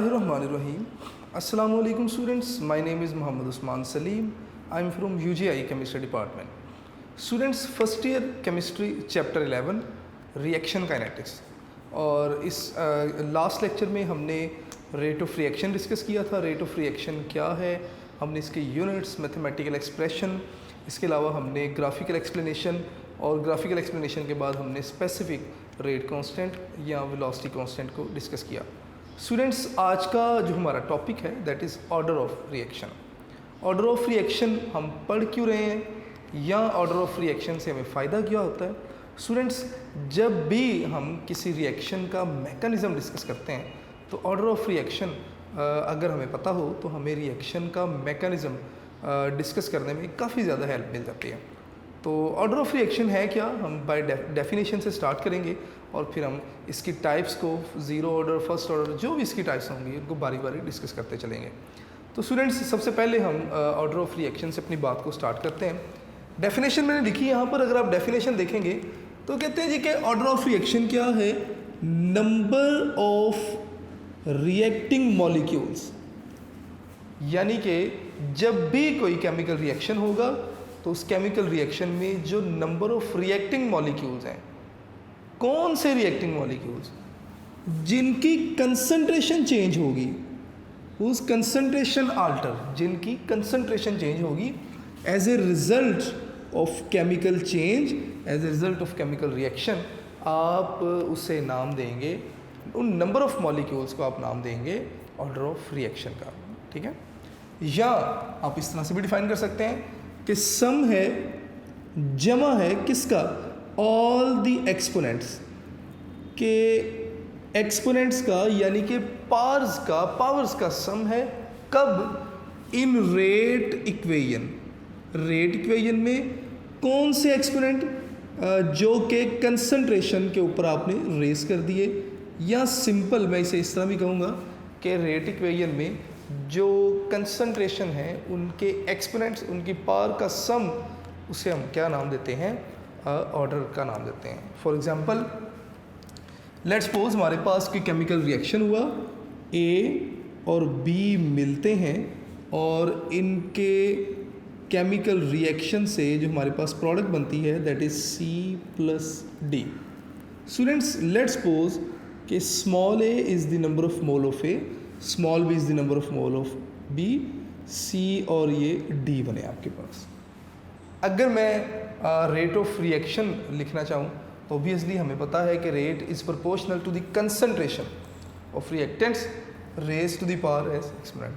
बिस्मिल्लाहिर्रहमानिर्रहीम। अस्सलामु अलैकुम students, my name is Mohammad Usman Salim. I am from UGI chemistry department. Students, first year chemistry chapter 11 reaction kinetics. और इस last lecture में हमने रेट ऑफ रिएक्शन डिस्कस किया था। रेट ऑफ रिएक्शन क्या है, हमने इसके यूनिट्स, मैथमेटिकल एक्सप्रेशन, इसके अलावा हमने ग्राफिकल एक्सप्लेनेशन, और ग्राफिकल एक्सप्लेनेशन के बाद हमने स्पेसिफिक रेट कांस्टेंट या वेलोसिटी कांस्टेंट को डिस्कस किया। स्टूडेंट्स, आज का जो हमारा टॉपिक है that is order of reaction. Order of reaction हम पढ़ क्यों रहे हैं या ऑर्डर ऑफ रिएक्शन से हमें फ़ायदा क्या होता है। स्टूडेंट्स, जब भी हम किसी रिएक्शन का मैकेनिज़्म डिस्कस करते हैं तो ऑर्डर ऑफ रिएक्शन अगर हमें पता हो तो हमें रिएक्शन का मैकेनिज़्म डिस्कस करने में काफ़ी ज़्यादा हेल्प मिल जाती है। तो ऑर्डर ऑफ रिएक्शन है क्या, हम बाय डेफिनेशन से स्टार्ट करेंगे और फिर हम इसकी टाइप्स को ज़ीरो ऑर्डर, फर्स्ट ऑर्डर, जो भी इसकी टाइप्स होंगी उनको बारी बारी डिस्कस करते चलेंगे। तो स्टूडेंट्स, सबसे पहले हम ऑर्डर ऑफ रिएक्शन से अपनी बात को स्टार्ट करते हैं। डेफिनेशन मैंने लिखी यहाँ पर, अगर आप डेफिनेशन देखेंगे तो कहते हैं जी कि ऑर्डर ऑफ रिएक्शन क्या है, नंबर ऑफ रिएक्टिंग मॉलिक्यूल्स। यानी कि जब भी कोई केमिकल रिएक्शन होगा तो उस केमिकल रिएक्शन में जो नंबर ऑफ रिएक्टिंग मॉलिक्यूल्स हैं, कौन से रिएक्टिंग मॉलिक्यूल्स जिनकी कंसंट्रेशन चेंज होगी, उस कंसंट्रेशन आल्टर, जिनकी कंसंट्रेशन चेंज होगी as a result of chemical change, as a result of chemical reaction, आप उसे नाम देंगे, उन नंबर ऑफ मॉलिक्यूल्स को आप नाम देंगे ऑर्डर ऑफ रिएक्शन का। ठीक है, या आप इस तरह से भी डिफाइन कर सकते हैं कि सम है, जमा है किसका, ऑल दी एक्सपोनेंट्स के एक्सपोनेंट्स का, यानी कि पावर्स का सम है। कब? इन रेट इक्वेशन। रेट इक्वेशन में कौन से एक्सपोनेंट जो कि कंसंट्रेशन के ऊपर आपने रेस कर दिए, या सिंपल मैं इसे इस तरह भी कहूँगा कि रेट इक्वेशन में जो कंसंट्रेशन है उनके एक्सपोनेंट्स, उनकी पावर का सम, उसे हम क्या नाम देते हैं, ऑर्डर का नाम देते हैं। फॉर एग्जांपल, लेट्स सपोज हमारे पास कोई केमिकल रिएक्शन हुआ, ए और बी मिलते हैं और इनके केमिकल रिएक्शन से जो हमारे पास प्रोडक्ट बनती है that is C+D। Students, let's suppose कि small A is the number of mole of A, small B is the number of mole of B, C और ये डी बने आपके पास। अगर मैं रेट ऑफ रिएक्शन लिखना चाहूँ तो ऑब्वियसली हमें पता है कि rate is proportional to the concentration of reactants raise to the power as exponent.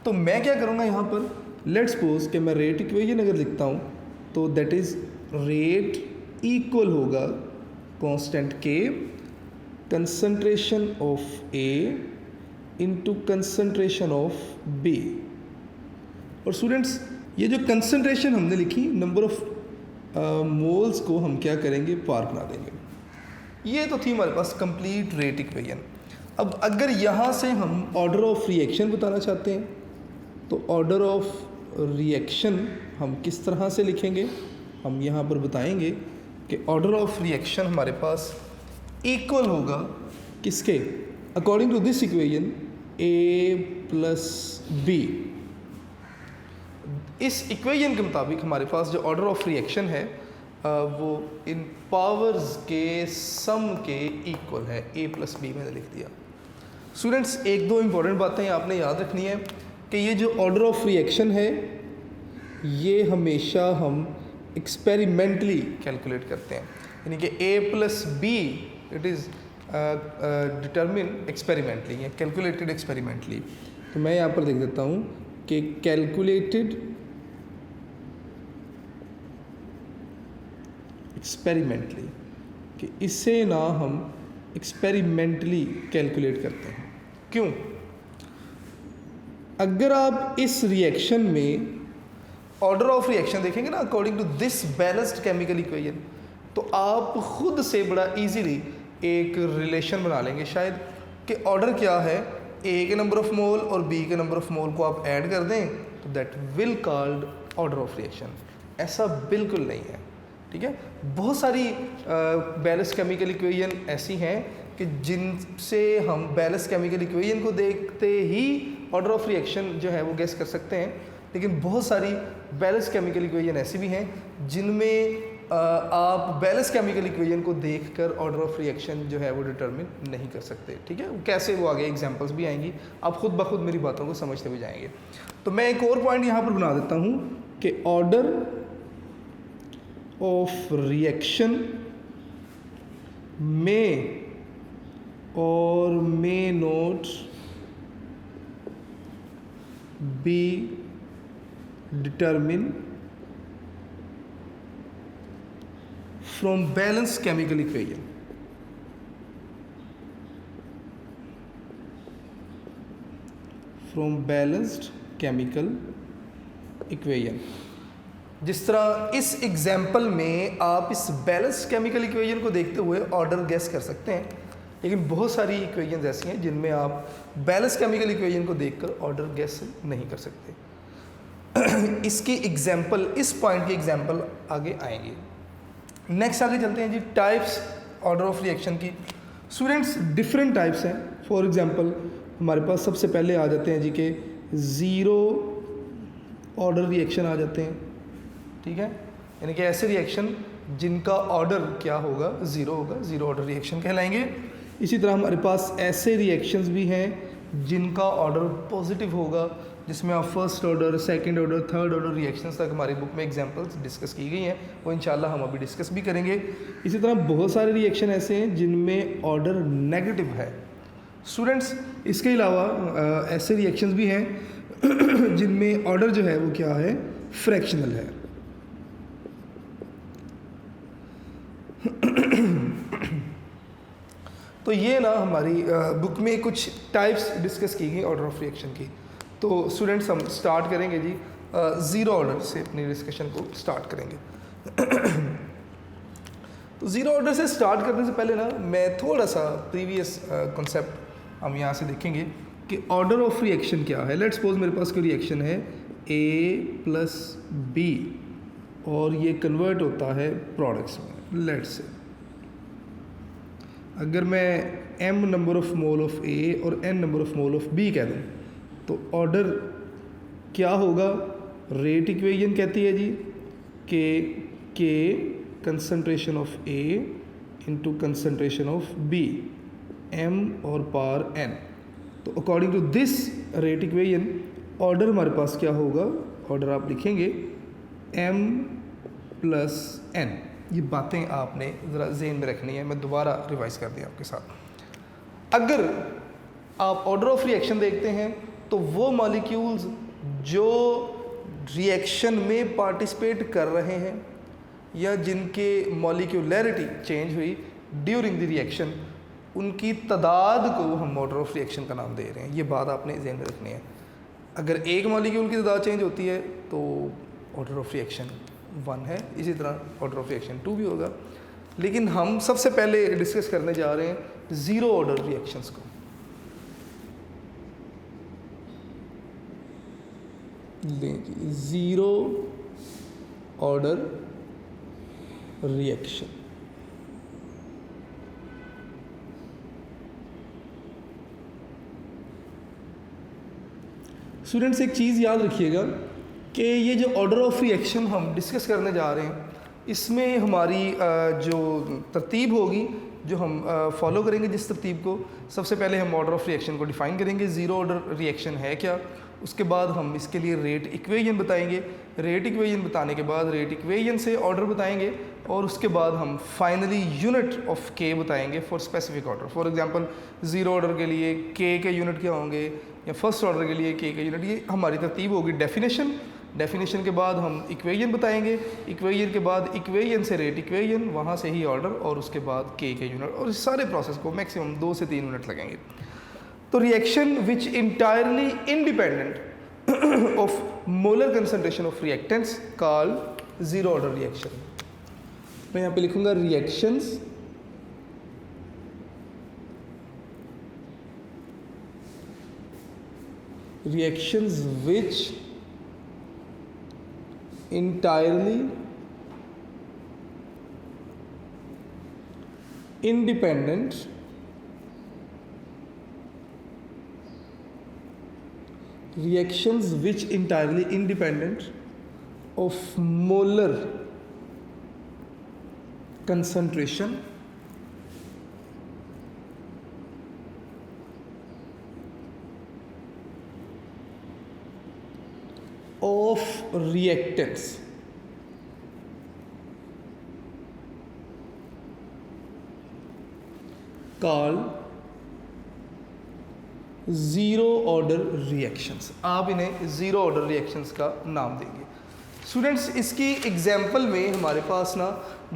तो मैं क्या करूँगा यहाँ पर, लेट्स सपोज कि मैं रेट इक्वेशन अगर लिखता हूँ तो दैट इज़ रेट इक्वल होगा कांस्टेंट के concentration of A into concentration of B. और स्टूडेंट्स, ये जो कंसंट्रेशन हमने लिखी, नंबर ऑफ मोल्स को हम क्या करेंगे, पार बना देंगे। ये तो थी हमारे पास कंप्लीट रेट इक्वेशन। अब अगर यहाँ से हम ऑर्डर ऑफ रिएक्शन बताना चाहते हैं तो ऑर्डर ऑफ रिएक्शन हम किस तरह से लिखेंगे, हम यहाँ पर बताएंगे कि ऑर्डर ऑफ रिएक्शन हमारे पास इक्वल होगा किसके, according to this equation A+B। इस इक्वेशन के मुताबिक हमारे पास जो ऑर्डर ऑफ रिएक्शन है वो इन पावर्स के सम के इक्वल है। A+B मैंने लिख दिया। स्टूडेंट्स, एक दो इम्पॉर्टेंट बातें आपने याद रखनी है कि ये जो ऑर्डर ऑफ रिएक्शन है ये हमेशा हम एक्सपेरिमेंटली कैलकुलेट करते हैं, यानी कि A+B it is determine experimentally या कैलकुलेटेड एक्सपेरिमेंटली। तो मैं यहाँ पर देख देता हूँ कि कैलकुलेटेड एक्सपेरिमेंटली, कि इसे ना हम एक्सपेरिमेंटली कैलकुलेट करते हैं। क्यों? अगर आप इस रिएक्शन में ऑर्डर ऑफ रिएक्शन देखेंगे ना according to this balanced chemical equation, तो आप खुद से बड़ा इजीली एक रिलेशन बना लेंगे शायद कि ऑर्डर क्या है, ए के नंबर ऑफ मोल और बी के नंबर ऑफ मोल को आप ऐड कर दें तो that will called order of reaction. ऐसा बिल्कुल नहीं है। ठीक है, बहुत सारी बैलेंस्ड केमिकल इक्वेशन ऐसी हैं कि जिनसे हम बैलेंस केमिकल इक्वेशन को देखते ही ऑर्डर ऑफ रिएक्शन जो है वो गेस कर सकते हैं, लेकिन बहुत सारी बैलेंस केमिकल इक्वेशन ऐसी भी हैं जिनमें आप बैलेंस केमिकल इक्वेशन को देखकर ऑर्डर ऑफ रिएक्शन जो है वो डिटरमिन नहीं कर सकते। ठीक है, कैसे वो आगे एग्जांपल्स भी आएंगी, आप खुद ब खुद मेरी बातों को समझते भी जाएंगे। तो मैं एक और पॉइंट यहाँ पर बना देता हूँ कि ऑर्डर ऑफ रिएक्शन में और may not be determine from balanced chemical equation. From balanced chemical equation. जिस तरह इस एग्जाम्पल में आप इस बैलेंस्ड केमिकल इक्वेशन को देखते हुए ऑर्डर गेस कर सकते हैं, लेकिन बहुत सारी इक्वेशंस ऐसी हैं जिनमें आप बैलेंस्ड केमिकल इक्वेशन को देखकर ऑर्डर गेस नहीं कर सकते। इसकी एग्जाम्पल, इस पॉइंट की एग्जाम्पल आगे आएंगे। नेक्स्ट आगे चलते हैं जी, टाइप्स ऑर्डर ऑफ रिएक्शन की। स्टूडेंट्स डिफरेंट टाइप्स हैं। फॉर एग्जांपल हमारे पास सबसे पहले आ जाते हैं जी के ज़ीरो ऑर्डर रिएक्शन आ जाते हैं। ठीक है, यानी कि ऐसे रिएक्शन जिनका ऑर्डर क्या होगा, ज़ीरो होगा, ज़ीरो ऑर्डर रिएक्शन कहलाएंगे। इसी तरह हमारे पास ऐसे रिएक्शंस भी हैं जिनका ऑर्डर पॉजिटिव होगा, जिसमें आप first order, second order, third order reactions तक हमारी बुक में एग्जांपल्स डिस्कस की गई हैं, वो इंशाल्लाह हम अभी डिस्कस भी करेंगे। इसी तरह बहुत सारे रिएक्शन ऐसे हैं जिनमें ऑर्डर नेगेटिव है। स्टूडेंट्स इसके अलावा ऐसे रिएक्शंस भी हैं जिनमें ऑर्डर जो है वो क्या है, फ्रैक्शनल है। तो ये ना हमारी बुक में कुछ टाइप्स डिस्कस की गई ऑर्डर ऑफ रिएक्शन की। तो स्टूडेंट्स हम स्टार्ट करेंगे जी ज़ीरो ऑर्डर से अपनी डिस्कशन को स्टार्ट करेंगे। तो ज़ीरो ऑर्डर से स्टार्ट करने से पहले ना मैं थोड़ा सा प्रीवियस कॉन्सेप्ट हम यहाँ से देखेंगे कि ऑर्डर ऑफ रिएक्शन क्या है। लेट्स सपोज मेरे पास कोई रिएक्शन है A प्लस B और ये कन्वर्ट होता है प्रोडक्ट्स में। लेट्स से अगर मैं m number of mole of A और n number of mole of B कह दूँ तो ऑर्डर क्या होगा, रेट इक्वेशन कहती है जी के concentration of A into concentration of B, m और पावर n। तो according to this rate equation order हमारे पास क्या होगा, ऑर्डर आप लिखेंगे m प्लस n। ये बातें आपने ज़रा ज़हन में रखनी है, मैं दोबारा रिवाइज कर दिया आपके साथ। अगर आप ऑर्डर ऑफ रिएक्शन देखते हैं तो वो मॉलिक्यूल्स जो रिएक्शन में पार्टिसिपेट कर रहे हैं या जिनके मॉलिक्यूलैरिटी चेंज हुई ड्यूरिंग द रिएक्शन, उनकी तादाद को हम ऑर्डर ऑफ रिएक्शन का नाम दे रहे हैं। ये बात आपने ध्यान में रखनी है। अगर एक मॉलिक्यूल की तादाद चेंज होती है तो ऑर्डर ऑफ रिएक्शन 1 है, इसी तरह ऑर्डर ऑफ रिएक्शन 2 भी होगा। लेकिन हम सबसे पहले डिस्कस करने जा रहे हैं ज़ीरो ऑर्डर रिएक्शंस को। Zero order reaction. स्टूडेंट्स एक चीज़ याद रखिएगा कि ये जो ऑर्डर ऑफ रिएक्शन हम डिस्कस करने जा रहे हैं, इसमें हमारी जो तरतीब होगी, जो हम फॉलो करेंगे जिस तरतीब को, सबसे पहले हम ऑर्डर ऑफ रिएक्शन को डिफ़ाइन करेंगे, ज़ीरो ऑर्डर रिएक्शन है क्या। उसके बाद हम इसके लिए रेट इक्वेशन बताएंगे, रेट इक्वेशन बताने के बाद रेट इक्वेशन से ऑर्डर बताएंगे, और उसके बाद हम फाइनली यूनिट ऑफ के बताएंगे for specific order. For example zero order के लिए के यूनिट क्या होंगे, या फर्स्ट ऑर्डर के लिए के यूनिट। ये हमारी तरतीब होगी। डेफिनेशन के बाद हम इक्वेशन बताएंगे, इक्वेशन के बाद इक्वेशन से रेट इक्वेशन, वहाँ से ही ऑर्डर, और उसके बाद के यूनिट, और इस सारे प्रोसेस को मैक्सिमम 2 से 3 मिनट लगेंगे। तो reaction which entirely independent of molar concentration of reactants called zero order reaction. मैं यहाँ पे लिखूँगा reactions which entirely independent reactions which entirely independent of molar concentration of reactants called zero order reactions. आप इन्हें zero order reactions का नाम देंगे। Students, इसकी एग्जाम्पल में हमारे पास ना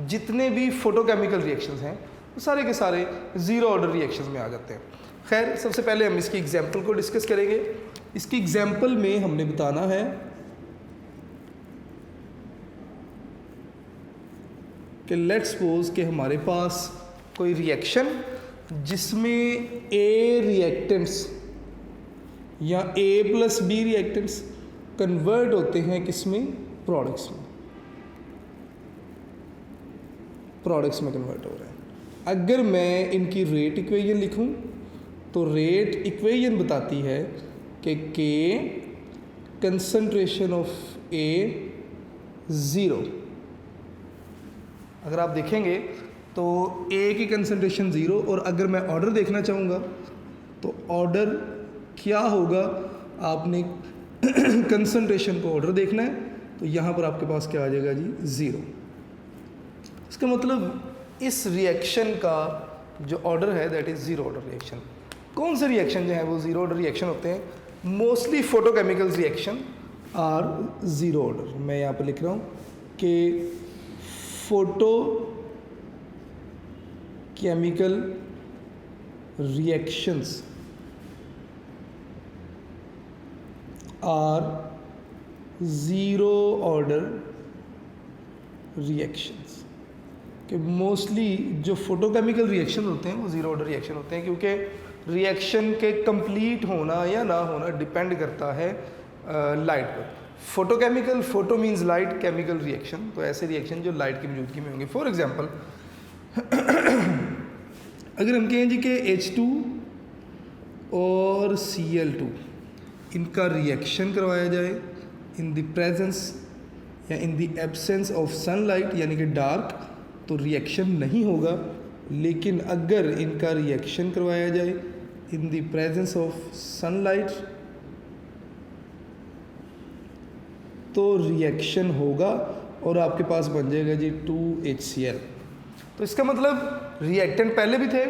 जितने भी फोटोकेमिकल रिएक्शंस हैं वो सारे के सारे ज़ीरो ऑर्डर रिएक्शंस में आ जाते हैं। खैर, सबसे पहले हम इसकी एग्जाम्पल को डिस्कस करेंगे। इसकी एग्जाम्पल में हमने बताना है कि लेट्स सपोज कि हमारे पास कोई रिएक्शन जिसमें ए रिएक्टेंट्स या ए प्लस बी रिएक्टेंट्स कन्वर्ट होते हैं किसमें, प्रोडक्ट्स में, प्रोडक्ट्स में कन्वर्ट हो रहे हैं। अगर मैं इनकी रेट इक्वेशन लिखूं तो रेट इक्वेशन बताती है कि के कंसंट्रेशन ऑफ ए ज़ीरो। अगर आप देखेंगे तो ए की कंसंट्रेशन ज़ीरो, और अगर मैं ऑर्डर देखना चाहूँगा तो ऑर्डर क्या होगा, आपने कंसंट्रेशन को ऑर्डर देखना है तो यहाँ पर आपके पास क्या आ जाएगा जी, ज़ीरो। इसका मतलब इस रिएक्शन का जो ऑर्डर है that is zero order reaction. कौन से रिएक्शन जो है वो ज़ीरो ऑर्डर रिएक्शन होते हैं? Mostly photochemical reaction are zero order. मैं यहाँ पर लिख रहा हूँ कि photo chemical reactions are zero order reactions। कि मोस्टली जो फोटोकेमिकल रिएक्शन होते हैं वो ज़ीरो ऑर्डर रिएक्शन होते हैं, क्योंकि रिएक्शन के कंप्लीट होना या ना होना डिपेंड करता है लाइट पर। Photochemical, photo means light, chemical reaction, तो ऐसे रिएक्शन जो लाइट की मौजूदगी में होंगे। फॉर एग्जांपल अगर हम कहें जी कि H2 और Cl2 इनका रिएक्शन करवाया जाए इन द प्रेजेंस या in the absence of sunlight यानी कि डार्क, तो रिएक्शन नहीं होगा। लेकिन अगर इनका रिएक्शन करवाया जाए in the presence of sunlight तो रिएक्शन होगा और आपके पास बन जाएगा जी 2HCl। तो इसका मतलब रिएक्टेंट पहले भी थे,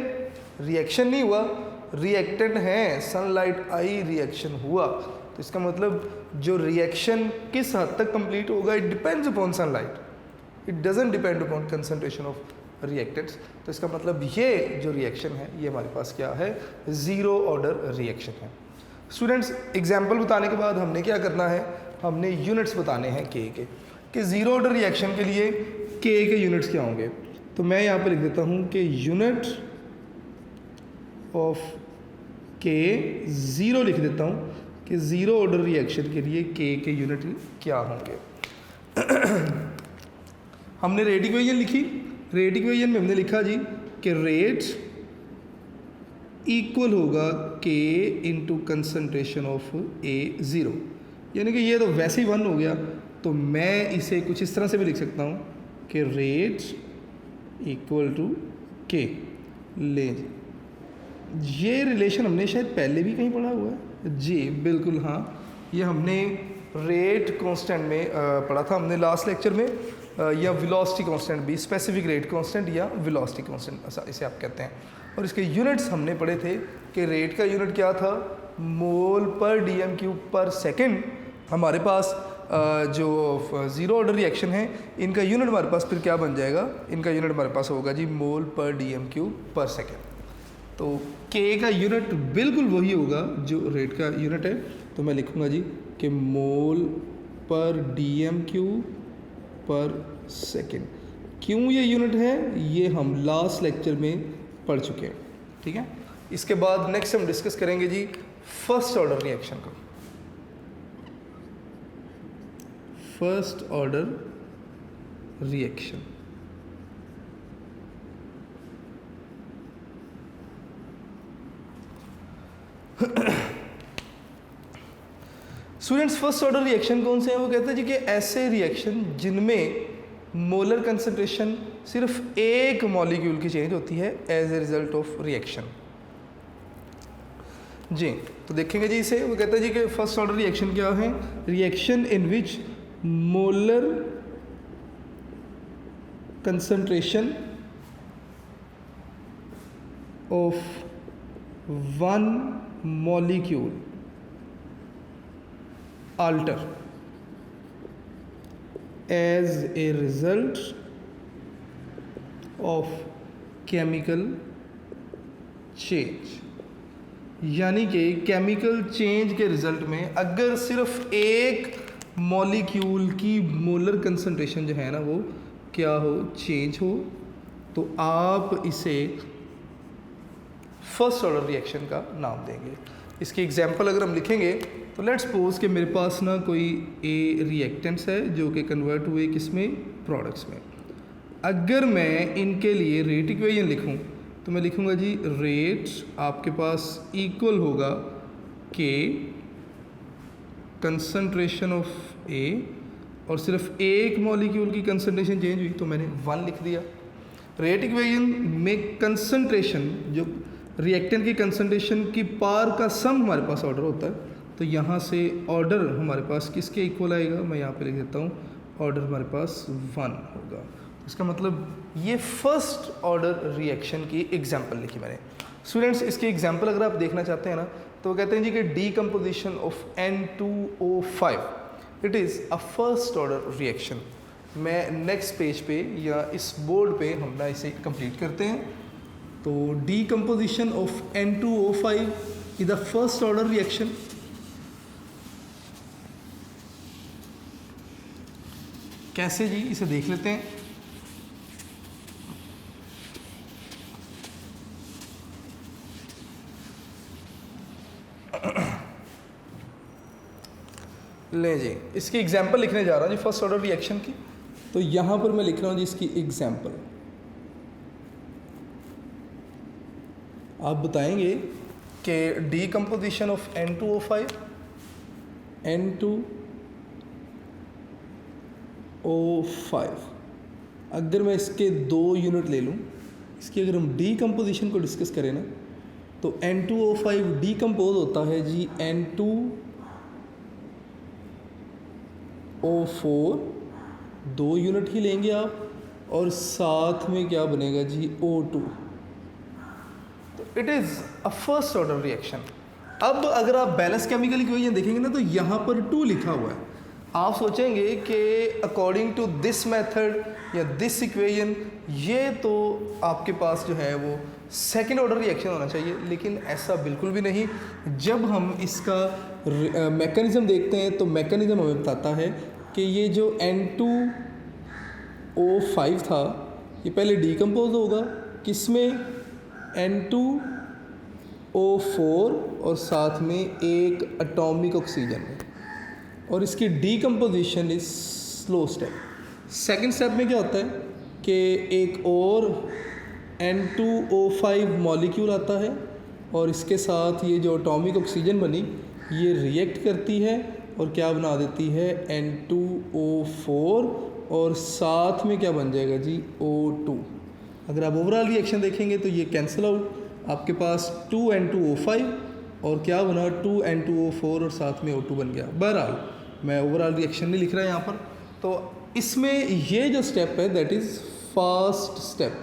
रिएक्शन नहीं हुआ, रिएक्टेंट हैं, सनलाइट आई, रिएक्शन हुआ। तो इसका मतलब जो रिएक्शन किस हद तक कंप्लीट होगा, it depends upon sunlight, it doesn't depend upon concentration of reactants. तो इसका मतलब ये जो रिएक्शन है ये हमारे पास क्या है, ज़ीरो ऑर्डर रिएक्शन है। स्टूडेंट्स, एग्जाम्पल बताने के बाद हमने क्या करना है, हमने यूनिट्स बताने हैं के कि ज़ीरो ऑर्डर रिएक्शन के लिए के यूनिट्स क्या होंगे। तो मैं यहाँ पर लिख देता हूँ कि यूनिट ऑफ के ज़ीरो लिख देता हूँ कि ज़ीरो ऑर्डर रिएक्शन के लिए के यूनिट क्या होंगे। हमने रेट इक्वेशन लिखी, रेट इक्वेशन में हमने लिखा जी कि रेट इक्वल होगा के into concentration of A zero, यानी कि ये तो वैसे ही 1 हो गया। तो मैं इसे कुछ इस तरह से भी लिख सकता हूँ कि रेट इक्वल टू के। ले ये रिलेशन हमने शायद पहले भी कहीं पढ़ा हुआ है जी, बिल्कुल हाँ, ये हमने रेट कांस्टेंट में पढ़ा था हमने लास्ट लेक्चर में, या वेलोसिटी कांस्टेंट भी, स्पेसिफिक रेट कांस्टेंट या वेलोसिटी कांस्टेंट इसे आप कहते हैं। और इसके यूनिट्स हमने पढ़े थे कि रेट का यूनिट क्या था, मोल पर dm³ पर सेकेंड। हमारे पास जो ज़ीरो ऑर्डर रिएक्शन है इनका यूनिट हमारे पास फिर क्या बन जाएगा, इनका यूनिट हमारे पास होगा जी मोल पर dm³ पर सेकेंड। तो के का यूनिट बिल्कुल वही होगा जो रेट का यूनिट है। तो मैं लिखूँगा जी कि मोल पर dm³ पर सेकेंड। क्यों ये यूनिट है ये हम लास्ट लेक्चर में पढ़ चुके हैं, ठीक है। इसके बाद नेक्स्ट हम डिस्कस करेंगे जी फर्स्ट ऑर्डर रिएक्शन को। First order reaction, students first order reaction कौन से हैं? वो कहते हैं जी कि ऐसे रिएक्शन जिनमें मोलर कंसंट्रेशन सिर्फ एक मॉलिक्यूल की चेंज होती है as a result of reaction. जी तो देखेंगे जी इसे। वो कहते हैं जी कि फर्स्ट ऑर्डर रिएक्शन क्या है? Reaction in which molar concentration of one molecule alter as a result of chemical change। यानी कि केमिकल चेंज के रिजल्ट में अगर सिर्फ एक मॉलिक्यूल की मोलर कंसंट्रेशन जो है ना वो क्या हो, चेंज हो, तो आप इसे फर्स्ट ऑर्डर रिएक्शन का नाम देंगे। इसकी एग्जांपल अगर हम लिखेंगे तो लेट्स सपोज कि मेरे पास ना कोई ए रिएक्टेंट्स है जो कि कन्वर्ट हुए किसमें, प्रोडक्ट्स में। अगर मैं इनके लिए रेट इक्वेशन लिखूं तो मैं लिखूंगा जी रेट आपके पास इक्वल होगा के कंसंट्रेशन ऑफ ए, और सिर्फ एक मॉलिक्यूल की कंसंट्रेशन चेंज हुई तो मैंने 1 लिख दिया। रेट इक्वेशन में कंसंट्रेशन जो रिएक्टेंट की कंसंट्रेशन की पार का सम हमारे पास ऑर्डर होता है, तो यहाँ से ऑर्डर हमारे पास किसके इक्वल आएगा, मैं यहाँ पे लिख देता हूँ ऑर्डर हमारे पास 1 होगा। इसका मतलब ये फर्स्ट ऑर्डर रिएक्शन की एग्जांपल लिखी मैंने। स्टूडेंट्स इसकी एग्जांपल अगर आप देखना चाहते हैं ना तो कहते हैं जी कि decomposition of N2O5 it is a first order reaction. मैं नेक्स्ट पेज पे या इस बोर्ड पे हम ना इसे कंप्लीट करते हैं। तो decomposition of N2O5 is the first order reaction. कैसे जी, इसे देख लेते हैं। ले जी इसकी एग्जांपल लिखने जा रहा हूँ जी फर्स्ट ऑर्डर रिएक्शन की। तो यहाँ पर मैं लिख रहा हूँ जी इसकी एग्जांपल। आप बताएंगे कि डीकम्पोजिशन ऑफ N2O5 अगर मैं इसके 2 यूनिट ले लूँ, इसकी अगर हम डीकम्पोजिशन को डिस्कस करें ना तो N2O5 डीकम्पोज होता है जी N2O4, 2 यूनिट ही लेंगे आप, और साथ में क्या बनेगा जी O2। तो it is a first order reaction. अब अगर आप बैलेंस केमिकल इक्वेशन देखेंगे ना तो यहाँ पर 2 लिखा हुआ है। आप सोचेंगे कि अकॉर्डिंग टू दिस मेथड या दिस इक्वेशन ये तो आपके पास जो है वो सेकंड ऑर्डर रिएक्शन होना चाहिए, लेकिन ऐसा बिल्कुल भी नहीं। जब हम इसका मैकेनिज़्म देखते हैं तो मैकेनिज़्म हमें बताता है कि ये जो N2O5 था ये पहले डीकम्पोज होगा किसमें, N2O4 और साथ में एक एटॉमिक ऑक्सीजन में, और इसकी decomposition is slow step. Second step में क्या होता है कि एक और N2O5 मॉलिक्यूल आता है और इसके साथ ये जो एटॉमिक ऑक्सीजन बनी ये रिएक्ट करती है और क्या बना देती है N2O4, और साथ में क्या बन जाएगा जी O2। अगर आप ओवरऑल रिएक्शन देखेंगे तो ये कैंसिल आउट, आपके पास 2N2O5 और क्या बना 2N2O4 और साथ में O2 बन गया। बहरहाल मैं ओवरऑल रिएक्शन नहीं लिख रहा यहाँ पर। तो इसमें ये जो स्टेप है दैट इज़ फर्स्ट स्टेप।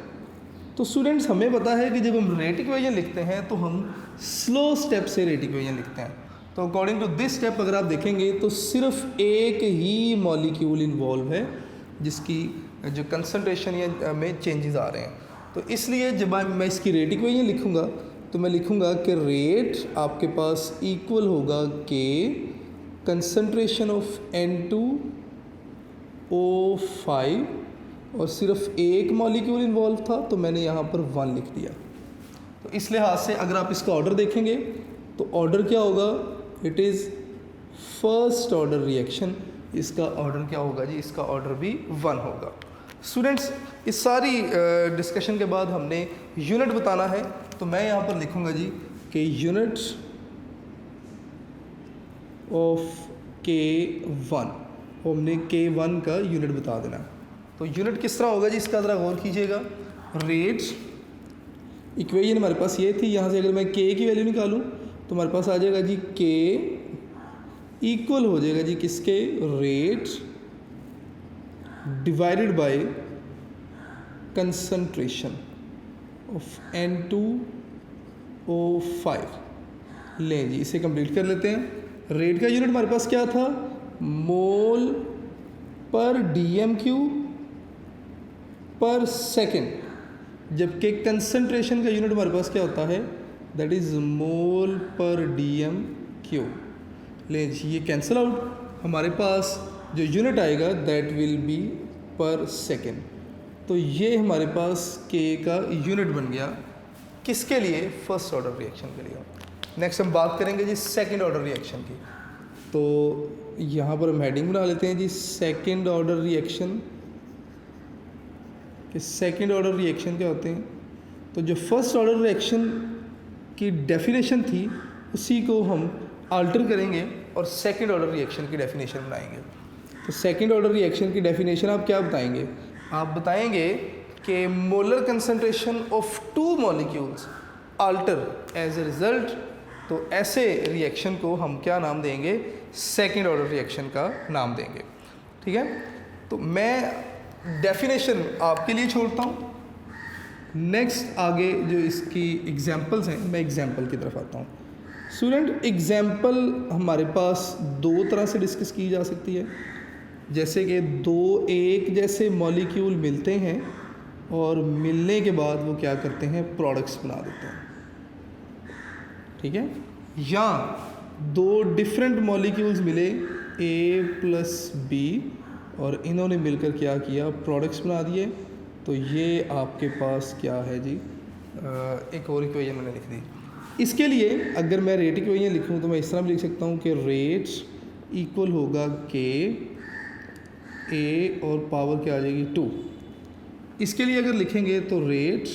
तो स्टूडेंट्स हमें पता है कि जब हम रेट इक्वेशन लिखते हैं तो हम स्लो स्टेप से रेट इक्वेशन लिखते हैं। तो अकॉर्डिंग टू दिस स्टेप अगर आप देखेंगे तो सिर्फ एक ही मॉलिक्यूल इन्वॉल्व है जिसकी जो कंसंट्रेशन या में चेंजेस आ रहे हैं। तो इसलिए जब मैं इसकी रेट इक्वेशन लिखूँगा तो मैं लिखूँगा कि रेट आपके पास इक्वल होगा के कंसंट्रेशन ऑफ N2O5 और सिर्फ एक मॉलिक्यूल इन्वॉल्व था तो मैंने यहाँ पर 1 लिख दिया। तो इस लिहाज से अगर आप इसका ऑर्डर देखेंगे तो ऑर्डर क्या होगा, it is first order reaction. इसका ऑर्डर क्या होगा जी, इसका ऑर्डर भी 1 होगा। स्टूडेंट्स इस सारी डिस्कशन के बाद हमने यूनिट बताना है, तो मैं यहाँ पर लिखूँगा जी कि यूनिट ऑफ K1, हमने K1 का यूनिट बता देना। तो यूनिट किस तरह होगा जी, इसका ज़रा गौर कीजिएगा। रेट इक्वेशन हमारे पास ये थी, यहाँ से अगर मैं K की वैल्यू निकालूँ तो हमारे पास आ जाएगा जी K इक्वल हो जाएगा जी किसके, rate divided by concentration of N2O5। लें जी इसे कंप्लीट कर लेते हैं। रेट का यूनिट हमारे पास क्या था, मोल पर DM क्यूब पर सेकेंड, जबकि कंसंट्रेशन का यूनिट हमारे पास क्या होता है, दैट इज़ मोल पर DM क्यूब। लें जी ये कैंसिल आउट, हमारे पास जो यूनिट आएगा दैट विल बी पर सेकेंड। तो ये हमारे पास K का यूनिट बन गया, किसके लिए, फर्स्ट ऑर्डर रिएक्शन के लिए। नेक्स्ट हम बात करेंगे जी सेकंड ऑर्डर रिएक्शन की। तो यहाँ पर हम हेडिंग बना लेते हैं जी सेकंड ऑर्डर रिएक्शन। कि सेकंड ऑर्डर रिएक्शन क्या होते हैं, तो जो फर्स्ट ऑर्डर रिएक्शन की डेफिनेशन थी उसी को हम अल्टर करेंगे और सेकंड ऑर्डर रिएक्शन की डेफिनेशन बनाएंगे। तो सेकंड ऑर्डर रिएक्शन की डेफिनेशन आप क्या बताएंगे, आप बताएंगे कि molar concentration of two molecules alter as a result. तो ऐसे रिएक्शन को हम क्या नाम देंगे, सेकंड ऑर्डर रिएक्शन का नाम देंगे। ठीक है, तो मैं डेफिनेशन आपके लिए छोड़ता हूँ। नेक्स्ट आगे जो इसकी एग्जांपल्स हैं, मैं एग्जांपल की तरफ आता हूँ। स्टूडेंट एग्जांपल हमारे पास दो तरह से डिस्कस की जा सकती है, जैसे कि दो एक जैसे मॉलिक्यूल मिलते हैं और मिलने के बाद वो क्या करते हैं, प्रोडक्ट्स बना देते हैं। ठीक है, या दो डिफरेंट मॉलिक्यूल्स मिले A प्लस B और इन्होंने मिलकर क्या किया, प्रोडक्ट्स बना दिए। तो ये आपके पास क्या है जी, एक और इक्वेशन मैंने लिख दी। इसके लिए अगर मैं रेट इक्वेशन लिखूँ तो मैं इस तरह भी लिख सकता हूँ कि रेट इक्वल होगा K A और पावर क्या आ जाएगी 2। इसके लिए अगर लिखेंगे तो रेट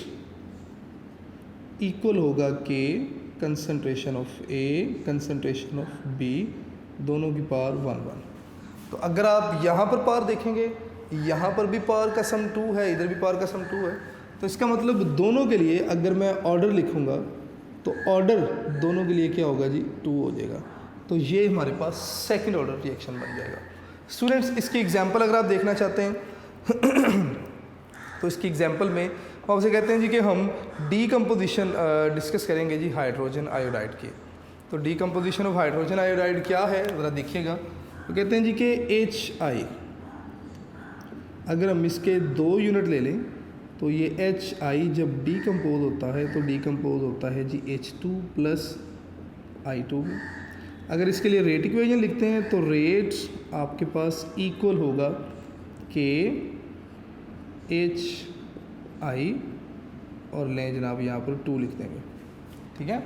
इक्वल होगा K concentration of A concentration of B, दोनों की पावर 1 1। तो अगर आप यहाँ पर पावर देखेंगे, यहाँ पर भी पावर का सम 2 है, इधर भी पावर का सम 2 है। तो इसका मतलब दोनों के लिए अगर मैं ऑर्डर लिखूँगा तो ऑर्डर दोनों के लिए क्या होगा जी, 2 हो जाएगा। तो ये हमारे पास सेकंड ऑर्डर रिएक्शन बन जाएगा। स्टूडेंट्स इसकी एग्जांपल अगर आप देखना चाहते हैं तो इसकी एग्जांपल में हम आपसे कहते हैं जी कि हम डीकम्पोजिशन डिस्कस करेंगे जी हाइड्रोजन आयोडाइड की। तो डीकम्पोजिशन ऑफ हाइड्रोजन आयोडाइड क्या है ज़रा देखिएगा। तो कहते हैं जी कि HI, अगर हम इसके 2 यूनिट ले लें तो ये HI जब डीकम्पोज होता है तो डीकम्पोज होता है जी H2 प्लस I2। अगर इसके लिए रेट इक्वेशन लिखते हैं तो रेट आपके पास इक्वल होगा K HI और लें जनाब यहाँ पर 2 लिख देंगे। ठीक है,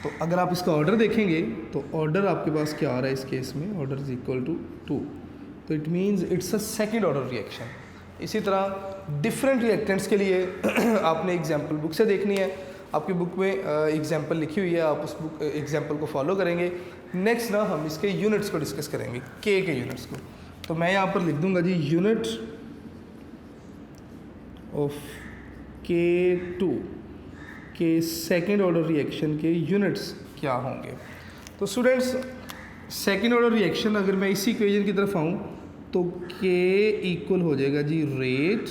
तो अगर आप इसका ऑर्डर देखेंगे तो ऑर्डर आपके पास क्या आ रहा है इस केस में, ऑर्डर इज इक्वल टू 2। तो it means it's a second order reaction. इसी तरह डिफरेंट रिएक्टेंट्स के लिए आपने एग्जाम्पल बुक से देखनी है, आपकी बुक में एग्जाम्पल लिखी हुई है, आप उस बुक एग्जाम्पल को फॉलो करेंगे। नेक्स्ट ना हम इसके यूनिट्स को डिस्कस करेंगे, K के यूनिट्स को। तो मैं यहाँ पर लिख दूंगा जी यूनिट ऑफ K2 के सेकेंड ऑर्डर रिएक्शन के यूनिट्स क्या होंगे। तो स्टूडेंट्स सेकेंड ऑर्डर रिएक्शन अगर मैं इसी इक्वेशन की तरफ आऊँ तो K इक्वल हो जाएगा जी रेट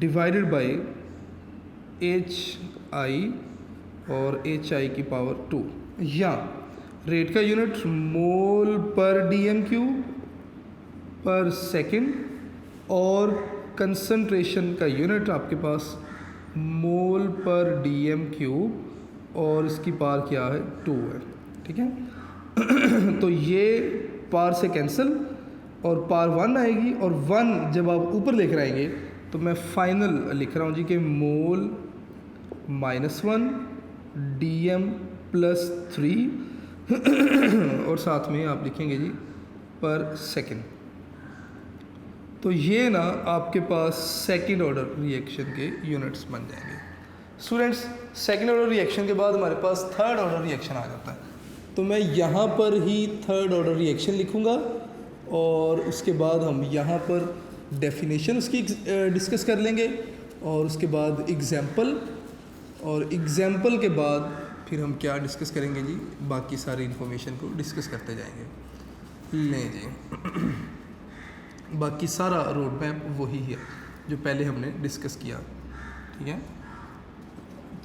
डिवाइडेड बाय HI और HI की पावर 2, या रेट का यूनिट मोल पर DM क्यूब पर सेकेंड और कंसंट्रेशन का यूनिट आपके पास मोल पर DM क्यूब और इसकी पावर क्या है 2 है। ठीक है तो ये पावर से कैंसिल और पावर 1 आएगी, और 1 जब आप ऊपर लेकर आएंगे तो मैं फाइनल लिख रहा हूँ जी कि मोल -1 DM प्लस 3 और साथ में आप लिखेंगे जी पर सेकेंड। तो ये ना आपके पास सेकंड ऑर्डर रिएक्शन के यूनिट्स बन जाएंगे। स्टूडेंट्स सेकंड ऑर्डर रिएक्शन के बाद हमारे पास थर्ड ऑर्डर रिएक्शन आ जाता है। तो मैं यहाँ पर ही थर्ड ऑर्डर रिएक्शन लिखूँगा और उसके बाद हम यहाँ पर डेफिनेशन उसकी डिस्कस कर लेंगे और उसके बाद एग्जाम्पल, और एग्जाम्पल के बाद फिर हम क्या डिस्कस करेंगे जी, बाकी सारी इन्फॉर्मेशन को डिस्कस करते जाएंगे। लें जी बाकी सारा रोड मैप वही है जो पहले हमने डिस्कस किया, ठीक है।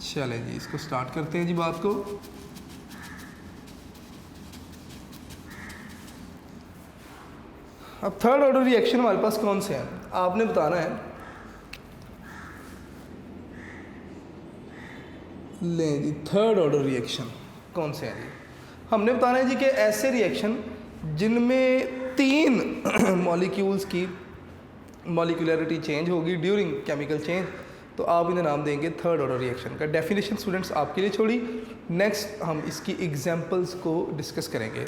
चलें जी इसको स्टार्ट करते हैं जी बात को। अब थर्ड ऑर्डर रिएक्शन हमारे पास कौन से हैं आपने बताना है। लें जी थर्ड ऑर्डर रिएक्शन कौन से हैं जी, हमने बताना है जी कि ऐसे रिएक्शन जिनमें 3 मॉलिक्यूल्स की मॉलिक्यूलरिटी चेंज होगी ड्यूरिंग केमिकल चेंज, तो आप इन्हें नाम देंगे थर्ड ऑर्डर रिएक्शन का। डेफिनेशन स्टूडेंट्स आपके लिए छोड़ी, नेक्स्ट हम इसकी एग्जांपल्स को डिस्कस करेंगे।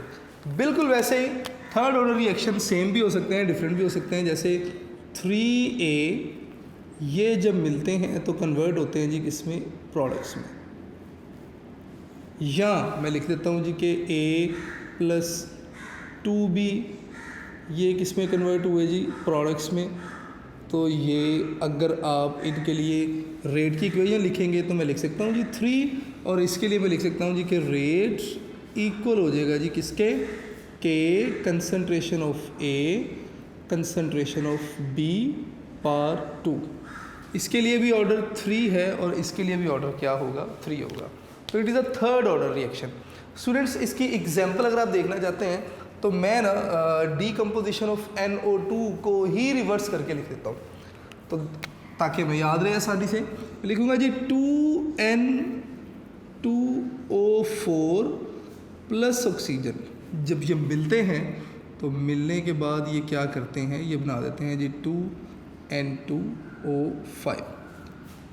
बिल्कुल वैसे ही थर्ड ऑर्डर रिएक्शन सेम भी हो सकते हैं, डिफरेंट भी हो सकते हैं। जैसे 3A ये जब मिलते हैं तो कन्वर्ट होते हैं जी किसमें, प्रोडक्ट्स में। या मैं लिख देता हूँ जी कि A + 2B ये किस में कन्वर्ट हुए जी, प्रोडक्ट्स में। तो ये अगर आप इनके लिए रेट की इक्वेशन लिखेंगे तो मैं लिख सकता हूँ जी 3, और इसके लिए मैं लिख सकता हूँ जी कि रेट इक्वल हो जाएगा जी किसके, K concentration of A concentration of B पर 2। इसके लिए भी ऑर्डर 3 है और इसके लिए भी ऑर्डर क्या होगा, 3 होगा। तो it is a third order reaction. Students इसकी एग्जाम्पल अगर आप देखना चाहते हैं तो मैं ना डीकम्पोजिशन ऑफ NO2 को ही रिवर्स करके लिख देता हूँ, तो ताकि हमें याद रहे आसानी से। लिखूँगा जी 2N2O4 प्लस ऑक्सीजन। जब ये मिलते हैं तो मिलने के बाद ये क्या करते हैं, ये बना देते हैं जी 2N2O5।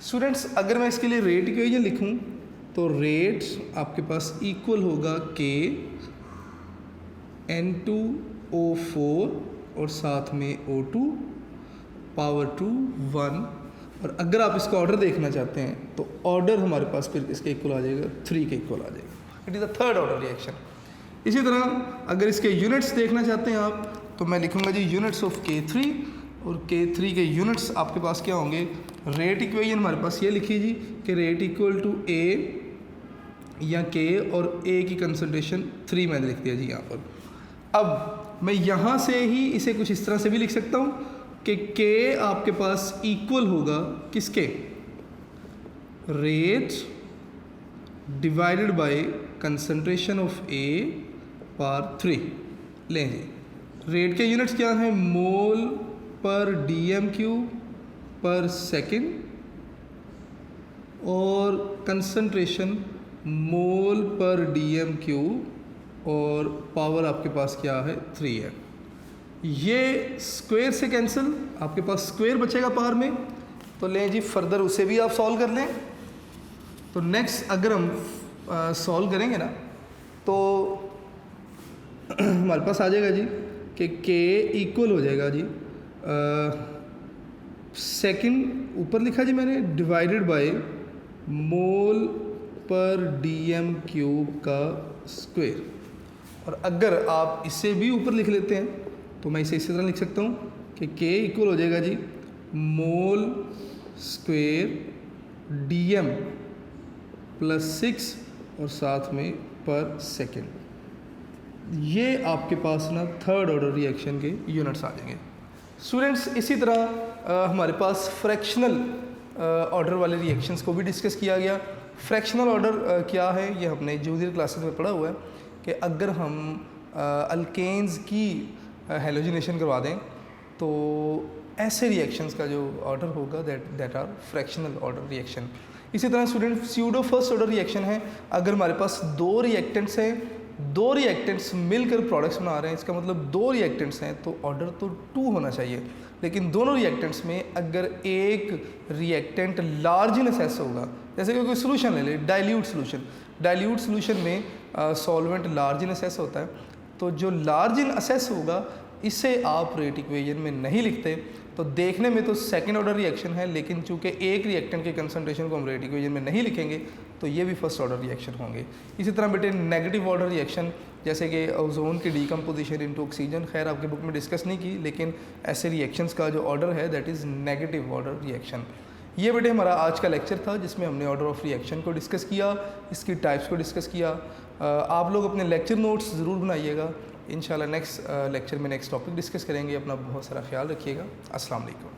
स्टूडेंट्स अगर मैं इसके लिए रेट इक्वेशन लिखूँ तो रेट आपके पास इक्वल होगा K N2O4 और साथ में O2 पावर 2 1। और अगर आप इसका ऑर्डर देखना चाहते हैं तो ऑर्डर हमारे पास फिर इसके इक्वल आ जाएगा, 3 के इक्वल आ जाएगा। It is a third order reaction. इसी तरह अगर इसके यूनिट्स देखना चाहते हैं आप तो मैं लिखूंगा जी यूनिट्स ऑफ K3, और K3 के यूनिट्स आपके पास क्या होंगे, रेट इक्वेशन हमारे पास ये लिखी जी कि रेट इक्वल टू A या K, और A की कंसंट्रेशन 3 मैंने लिख दिया जी यहाँ पर। अब मैं यहाँ से ही इसे कुछ इस तरह से भी लिख सकता हूँ कि K आपके पास इक्वल होगा किसके, rate divided by concentration of A पर 3। लें जी रेट के यूनिट्स क्या हैं, मोल पर dm³ पर सेकेंड, और कंसंट्रेशन मोल पर dm³, और पावर आपके पास क्या है, 3 है। ये स्क्वायर से कैंसिल, आपके पास स्क्वायर बचेगा पावर में, तो लें जी फर्दर उसे भी आप सॉल्व कर लें। तो नेक्स्ट अगर हम सॉल्व करेंगे ना तो हमारे पास आ जाएगा जी कि K इक्वल हो जाएगा जी सेकंड ऊपर लिखा जी मैंने डिवाइडेड बाय मोल पर dm³ का स्क्वायर। और अगर आप इसे भी ऊपर लिख लेते हैं तो मैं इसे इसी तरह लिख सकता हूँ कि K इक्वल हो जाएगा जी मोल स्क्वायर dm + 6 और साथ में पर सेकेंड। ये आपके पास ना थर्ड ऑर्डर रिएक्शन के यूनिट्स आ जाएंगे। स्टूडेंट्स इसी तरह हमारे पास फ्रैक्शनल ऑर्डर वाले रिएक्शंस को भी डिस्कस किया गया। फ्रैक्शनल ऑर्डर क्या है, ये हमने जूनियर क्लासेस में पढ़ा हुआ है कि अगर हम अल्केन्स की हेलोजिनेशन करवा दें तो ऐसे रिएक्शंस का जो ऑर्डर होगा that are fractional order reaction. इसी तरह student pseudo first order reaction है, अगर हमारे पास 2 रिएक्टेंट्स हैं, 2 रिएक्टेंट्स मिलकर प्रोडक्ट्स बना रहे हैं, इसका मतलब 2 रिएक्टेंट्स हैं तो ऑर्डर तो 2 होना चाहिए। लेकिन दोनों रिएक्टेंट्स में अगर एक रिएक्टेंट लार्ज इन असेस होगा, जैसे कि कोई सोल्यूशन ले ले, डाइल्यूट सोल्यूशन में सॉल्वेंट लार्ज इन असेस होता है, तो जो लार्ज इन असेस होगा इसे आप रेट इक्वेशन में नहीं लिखते तो देखने में तो सेकेंड ऑर्डर रिएक्शन है, लेकिन चूंकि एक रिएक्टेंट के कंसंट्रेशन को हम रेट इक्वेशन में नहीं लिखेंगे तो ये भी फर्स्ट ऑर्डर रिएक्शन होंगे। इसी तरह बेटे नेगेटिव ऑर्डर रिएक्शन जैसे कि ओजोन की डीकम्पोजिशन इनटू ऑक्सीजन, खैर आपके बुक में डिस्कस नहीं की, लेकिन ऐसे रिएक्शंस का जो ऑर्डर है that is negative order reaction. ये बेटे हमारा आज का लेक्चर था जिसमें हमने ऑर्डर ऑफ रिएक्शन को डिस्कस किया, इसकी टाइप्स को डिस्कस किया। आप लोग अपने लेक्चर नोट्स ज़रूर बनाइएगा। इंशाल्लाह नेक्स्ट लेक्चर में नेक्स्ट टॉपिक डिस्कस करेंगे। अपना बहुत सारा ख्याल रखिएगा। अस्सलाम वालेकुम।